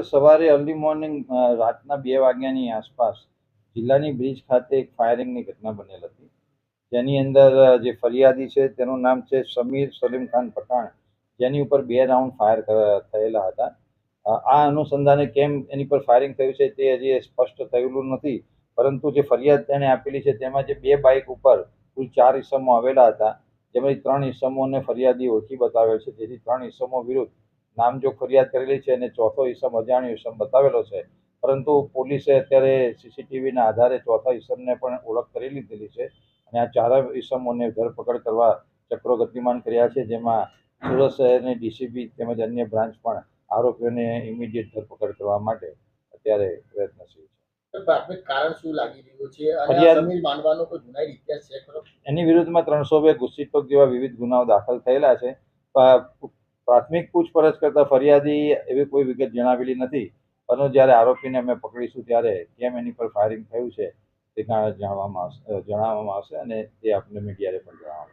સવારે early morning રાતના 2 વાગ્યાની આસપાસ જિલ્લાની બ્રિજ ખાતે એક ફાયરિંગની ઘટના બનેલ હતી, જેની અંદર જે ફરિયાદી છે તેનું નામ છે સમીર સલીમ ખાન પઠાણ, જેની ઉપર 2 રાઉન્ડ ફાયર થયેલા હતા. આ અનુસંધાને કેમ એની પર ફાયરિંગ થયું છે તે હજી સ્પષ્ટ થયેલું નથી, પરંતુ જે ફરિયાદ તેણે આપેલી છે તેમાં જે 2 બાઇક ઉપર કુલ 4 ઇસમો આવેલા હતા, જેમાંથી 3 ઇસમોને ફરિયાદી ઓળખી બતાવેલ છે, જેથી 3 ઇસમો વિરુદ્ધ નામજોગ ફરિયાદ કરેલી છે અને ચોથો ઇસમ અજાણ્યો ઇસમ બતાવેલો છે. પરંતુ પોલીસે અત્યારે સીસીટીવીના આધારે ચોથા ઇસમને પણ ઓળખ કરી લીધેલી છે અને આ 4 ઇસમોને ધરપકડ કરવા ચક્રો ગતિમાન કર્યા છે, જેમાં સુરત શહેરની ડીસીબી તેમજ અન્ય બ્રાન્ચ પણ આરોપીઓને ઇમિડિયેટ ધરપકડ કરવા માટે અત્યારે પ્રયત્નશીલ છે. પ્રાથમિક કારણ શું લાગી રહ્યું છે અને ફરિયાદ સમીર માનવાનો કોઈ ગુનાહિત ઇતિહાસ છે ખરો? એની વિરુદ્ધમાં 302 ગુસ્સીટોક જેવા વિવિધ ગુનાઓ દાખલ થયેલા છે. પ્રાથમિક પૂછપરછ કરતા ફરિયાદી એવી કોઈ વિગત જણાવેલી નથી, પરંતુ જ્યારે આરોપીને અમે પકડીશું ત્યારે કેમ એની પર ફાયરિંગ થયું છે તે જણાવવામાં આવશે અને તે આપને મીડિયાને પણ જણાવવામાં આવશે.